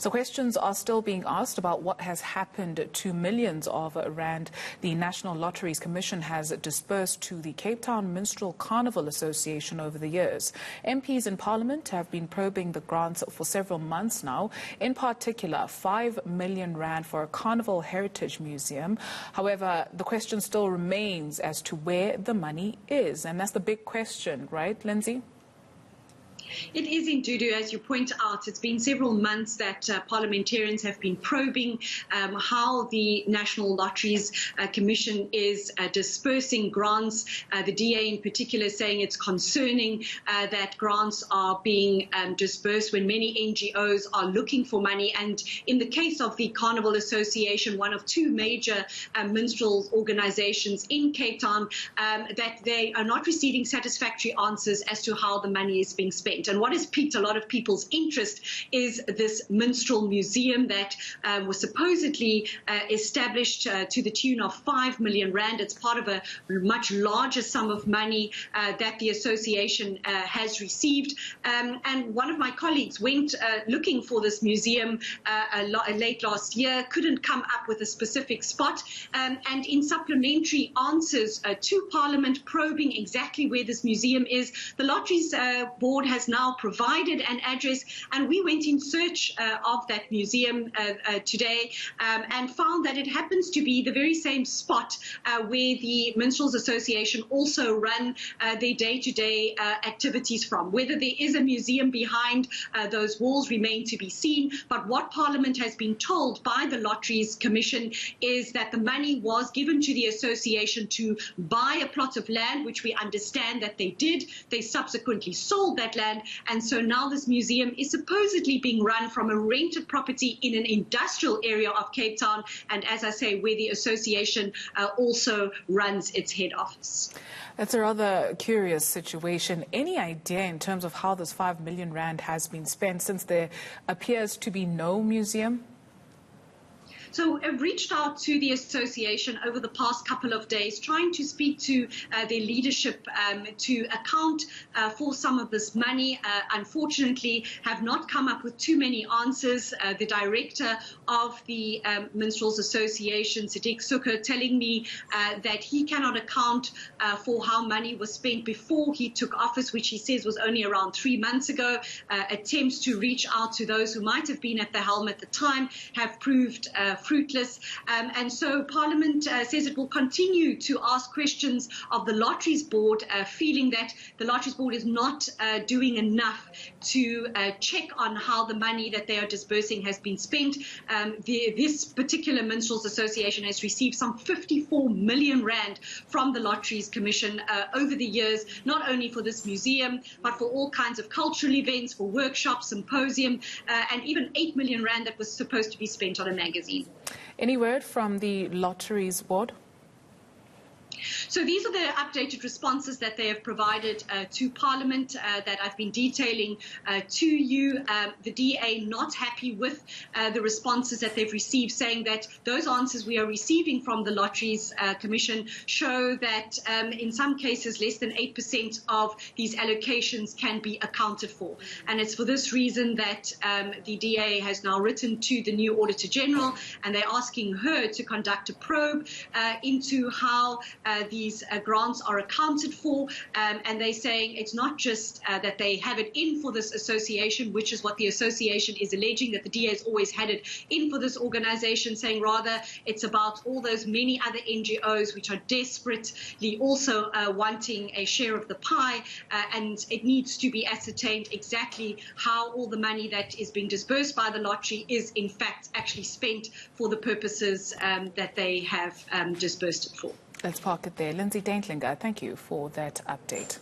So questions are still being asked about what has happened to millions of rand the National Lotteries Commission has disbursed to the Cape Town Minstrel Carnival Association over the years. MPs in Parliament have been probing the grants for several months now, in particular 5 million rand for a Carnival Heritage Museum. However, the question still remains as to where the money is, and that's the big question, right, Lindsay? It is indeed, as you point out. It's been several months that parliamentarians have been probing how the National Lotteries Commission is dispersing grants. The DA in particular saying it's concerning that grants are being dispersed when many NGOs are looking for money. And in the case of the Carnival Association, one of two major minstrel organizations in Cape Town, that they are not receiving satisfactory answers as to how the money is being spent. And what has piqued a lot of people's interest is this minstrel museum that was supposedly established to the tune of 5 million rand. It's part of a much larger sum of money that the association has received. And one of my colleagues went looking for this museum late last year, couldn't come up with a specific spot. And in supplementary answers to Parliament probing exactly where this museum is, the Lotteries Board has now provided an address, and we went in search of that museum today and found that it happens to be the very same spot where the Minstrels Association also run their day-to-day activities from. Whether there is a museum behind those walls remain to be seen, but what Parliament has been told by the Lotteries Commission is that the money was given to the association to buy a plot of land, which we understand that they did. They subsequently sold that land, and so now this museum is supposedly being run from a rented property in an industrial area of Cape Town, and as I say, where the association also runs its head office. That's a rather curious situation. Any idea in terms of how this 5 million rand has been spent, since there appears to be no museum? So I've reached out to the association over the past couple of days, trying to speak to their leadership to account for some of this money. Unfortunately, have not come up with too many answers. The director of the Minstrels Association, Sadiq Sukkar, telling me that he cannot account for how money was spent before he took office, which he says was only around 3 months ago. Attempts to reach out to those who might have been at the helm at the time have proved fruitless. And so Parliament says it will continue to ask questions of the Lotteries Board, feeling that the Lotteries Board is not doing enough to check on how the money that they are disbursing has been spent. This particular Minstrels Association has received some 54 million rand from the Lotteries Commission over the years, not only for this museum, but for all kinds of cultural events, for workshops, symposium, and even 8 million rand that was supposed to be spent on a magazine. Any word from the Lotteries Board? So these are the updated responses that they have provided to Parliament that I've been detailing to you. The DA not happy with the responses that they've received, saying that those answers we are receiving from the Lotteries Commission show that in some cases less than 8% of these allocations can be accounted for. And it's for this reason that the DA has now written to the new Auditor General, and they're asking her to conduct a probe into how these grants are accounted for, and they're saying it's not just that they have it in for this association, which is what the association is alleging, that the DA has always had it in for this organization, saying rather it's about all those many other NGOs which are desperately also wanting a share of the pie, and it needs to be ascertained exactly how all the money that is being disbursed by the lottery is in fact actually spent for the purposes that they have disbursed it for. Let's park it there. Lindsay Dentlinger, thank you for that update.